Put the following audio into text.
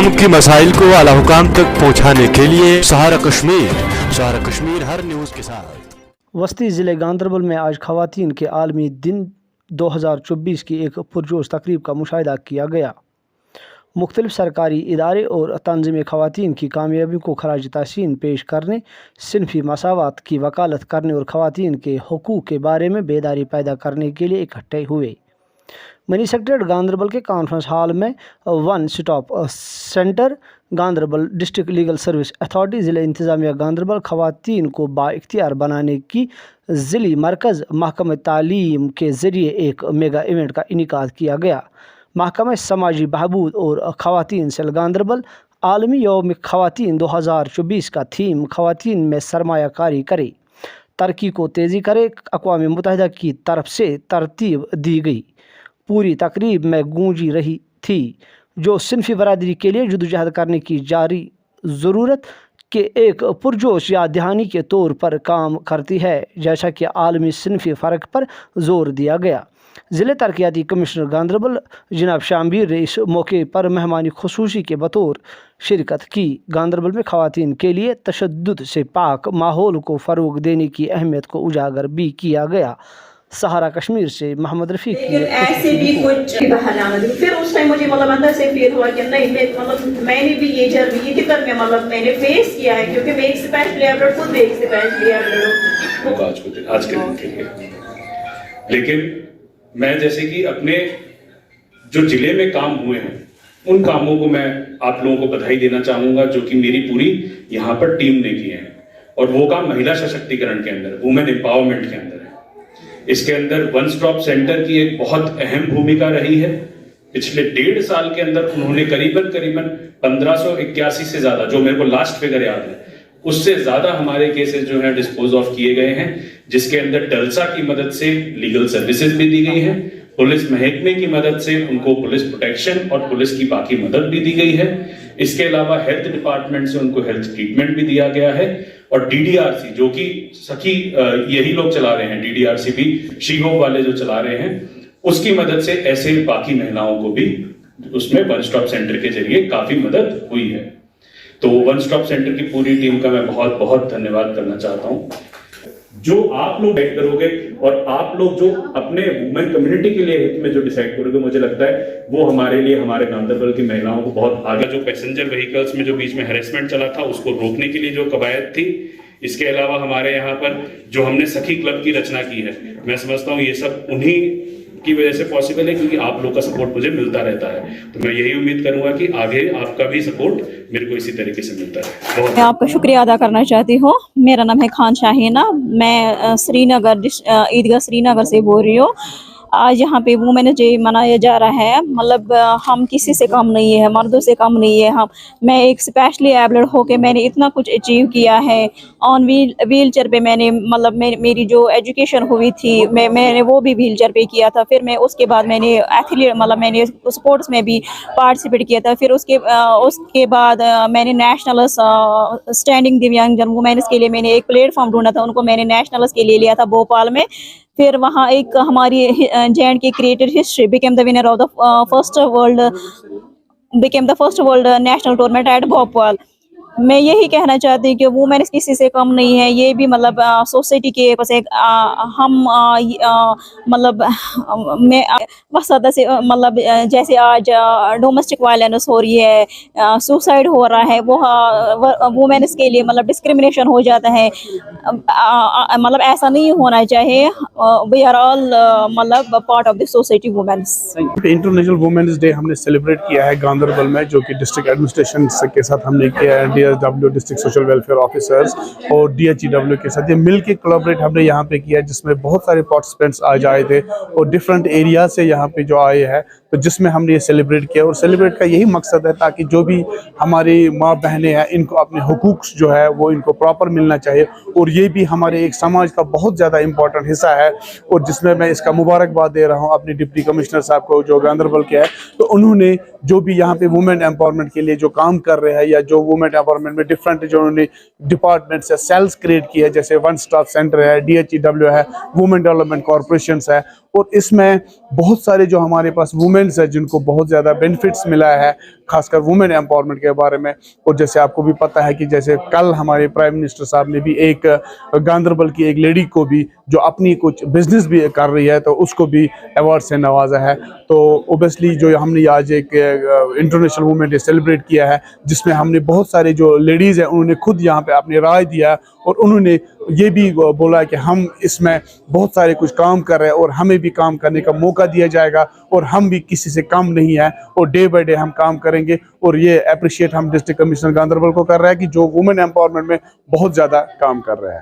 आवाम की मसाइल को आला हुकाम तक पहुँचाने के लिए सहारा कश्मीर हर न्यूज़ के साथ। वस्ती ज़िले गांदरबल में आज ख़वातीन के आलमी दिन 2024 की एक पुरजोश तकरीब का मुशाहिदा किया गया। मुख्तलिफ सरकारी इदारे और तंज़ीमें ख़वातीन की कामयाबी को खराज तहसीन पेश करने, सिनफ़ी मसावत की वकालत करने और ख़वातीन के हुकूक़ के बारे में बेदारी पैदा करने के लिए इकट्ठे हुए। मिनी सेक्रेटरीट गांदरबल के कॉन्फ्रेंस हॉल में one stop centre Ganderbal district legal service authority ज़िला इंतज़ामिया गांदरबल ख़वातीन को बाइख्तियार बनाने की ज़िली मरकज़ महकमा तालीम के ज़रिए एक मेगा इवेंट का इनेकाद किया गया। महकमा समाजी बहबूद और ख़वातीन सेल गांदरबल आलमी यौम ख़वातीन 2024 का थीम ख़वातीन में सरमायाकारी करे, तरक्की को तेज़ी करे अक़वाम मुत्तहिदा की तरफ से तरतीब दी गई। पूरी तकरीब में गूंजी रही थी जो सिनफ़ी बरादरी के लिए जदोजहद करने की जारी ज़रूरत के एक पुरजोश याद दहानी के तौर पर काम करती है, जैसा कि आलमी सिनफ़ी फ़र्क पर ज़ोर दिया गया। ज़िले तरक्याती कमिश्नर गांदरबल जनाब शामबीर ने इस मौके पर मेहमानी खुसूसी के बतौर शिरकत की। गांदरबल में ख़वातीन के लिए तशद्दुद से पाक माहौल को फ़रोग़ देने की अहमियत को उजागर भी किया गया। सहारा कश्मीर से मोहम्मद रफ़ीक की ऐसे भी कुछ फिर उस टाइम मुझे मतलब अंदर से फील हुआ कि नहीं मतलब मैंने भी ये जर्नी ये दिक्कत में मतलब मैंने फेस किया है, क्योंकि मैं एक स्पेशली एबलड खुद एक स्पेशली एबलड आज के दिन के लिए। लेकिन मैं जैसे कि अपने जो जिले में काम हुए हैं उन कामों को मैं आप लोगों को बधाई देना चाहूंगा, जो कि मेरी पूरी यहाँ पर टीम ने किए हैं। और वो काम महिला सशक्तिकरण के अंदर, वुमेन एम्पावरमेंट के अंदर है। इसके अंदर वन स्टॉप सेंटर की एक बहुत अहम भूमिका रही है। पिछले 1.5 साल के अंदर उन्होंने करीबन 1581 से ज्यादा, जो मेरे को लास्ट फिगर याद है, उससे ज्यादा हमारे केसेस जो है डिस्पोज ऑफ किए गए हैं, जिसके अंदर टलसा की मदद से लीगल सर्विसेज भी दी गई है, पुलिस महकमे की मदद से उनको पुलिस प्रोटेक्शन और पुलिस की बाकी मदद भी दी गई है। इसके अलावा हेल्थ डिपार्टमेंट से उनको हेल्थ ट्रीटमेंट भी दिया गया है। और डीडीआरसी जो कि सखी यही लोग चला रहे हैं, डीडीआरसी भी शी होप वाले जो चला रहे हैं, उसकी मदद से ऐसे बाकी महिलाओं को भी उसमें वन स्टॉप सेंटर के जरिए काफी मदद हुई है। तो वन स्टॉप सेंटर की पूरी टीम का मैं बहुत बहुत धन्यवाद करना चाहता हूं। जो आप लोग गाइड करोगे और आप लोग जो अपने वुमेन कम्युनिटी के लिए हित में जो डिसाइड करोगे, मुझे लगता है वो हमारे लिए, हमारे गांदरबल की महिलाओं को बहुत आगे। जो पैसेंजर व्हीकल्स में जो बीच में हैरेसमेंट चला था उसको रोकने के लिए जो कवायद थी, इसके अलावा हमारे यहाँ पर जो हमने सखी क्लब की रचना की है, मैं समझता हूँ ये सब उन्हीं की वजह से पॉसिबल है, क्योंकि आप लोग का सपोर्ट मुझे मिलता रहता है। तो मैं यही उम्मीद करूंगा कि आगे आपका भी सपोर्ट मेरे को इसी तरीके से मिलता है। मैं आपका शुक्रिया अदा करना चाहती हूँ। मेरा नाम है खान शाहीना, मैं श्रीनगर ईदगाह श्रीनगर से बोल रही हूँ। आज यहाँ पे वुमेन डे मनाया जा रहा है। मतलब हम किसी से कम नहीं है, मर्दों से कम नहीं है। मैं एक स्पेशली एबल्ड होके मैंने इतना कुछ अचीव किया है। ऑन व्हील चेयर पे मैंने मतलब मेरी जो एजुकेशन हुई थी मैंने वो भी व्हील चेयर पे किया था। फिर मैं उसके बाद मैंने एथलीट मतलब मैंने स्पोर्ट्स में भी पार्टिसिपेट किया था। फिर उसके बाद मैंने नेशनल स्टैंडिंग दिव्यांगजन वुमेन्स के लिए मैंने एक प्लेटफॉर्म ढूंढा था, उनको मैंने नेशनल्स के लिए लिया था भोपाल में। फिर वहाँ एक हमारी JNK created history became the winner of the first world national tournament at Bhopal. मैं यही कहना चाहती हूँ कि वुमेन किसी से कम नहीं है। ये भी मतलब सोसाइटी के पास एक हम मतलब मैं मकसद से मतलब जैसे आज डोमेस्टिक वायलेंस हो रही है, सुसाइड हो रहा है, वो वुमेन के लिए मतलब डिस्क्रिमिनेशन हो जाता है। मतलब ऐसा नहीं होना चाहिए। वी आर ऑल मतलब part of the society women's. International women's day हमने सेलिब्रेट किया है गांदरबल में, जो कि डिस्ट्रिक्ट एडमिनिस्ट्रेशन के साथ हमने किया है। DSW district social welfare officers और DHEW के साथ ये मिल के कोलैबोरेट हमने यहाँ पे किया, जिसमें बहुत सारे पार्टिसिपेंट्स आज आए थे और डिफरेंट एरिया से यहाँ पे जो आए हैं, तो जिसमें हमने ये सेलिब्रेट किया। और सेलिब्रेट का यही मकसद है ताकि जो भी हमारी माँ बहनें हैं इनको अपने हुकूक जो है वो इनको प्रॉपर मिलना चाहिए। और ये भी हमारे एक समाज का बहुत ज़्यादा इंपॉर्टेंट हिस्सा है, और जिसमें मैं इसका मुबारकबाद दे रहा हूँ अपने डिप्टी कमिश्नर साहब को जो गांदरबल के हैं। तो उन्होंने जो भी यहाँ पे वुमेन एम्पावरमेंट के लिए जो काम कर रहे हैं, या जो वुमेन एम्पावरमेंट में डिफरेंट जो उन्होंने डिपार्टमेंट्स या सेल्स क्रिएट किए हैं, जैसे वन स्टॉप सेंटर है, DHEW है, वुमेन डेवलपमेंट कॉर्पोरेशन है, और इसमें बहुत सारे जो हमारे पास वुमेन्स है जिनको बहुत ज़्यादा बेनिफिट्स मिला है, खासकर वुमेन एम्पावरमेंट के बारे में। और जैसे आपको भी पता है कि जैसे कल हमारे प्राइम मिनिस्टर साहब ने भी एक गांदरबल की एक लेडी को भी, जो अपनी कुछ बिजनेस भी कर रही है, तो उसको भी अवार्ड से नवाजा है। तो ओबियसली जो हमने आज एक इंटरनेशनल वुमेन डे सेलिब्रेट किया है, जिसमें हमने बहुत सारे जो लेडीज़ हैं उन्होंने खुद यहाँ पे अपनी राय दिया और उन्होंने ये भी बोला कि हम इसमें बहुत सारे कुछ काम कर रहे हैं और हमें भी काम करने का मौका दिया जाएगा और हम भी किसी से कम नहीं है और डे बाय डे हम काम करेंगे। और ये अप्रिशिएट हम डिस्ट्रिक्ट कमिश्नर गांदरबल को कर रहे हैं कि जो वुमेन एम्पावरमेंट में बहुत ज़्यादा काम कर रहे हैं।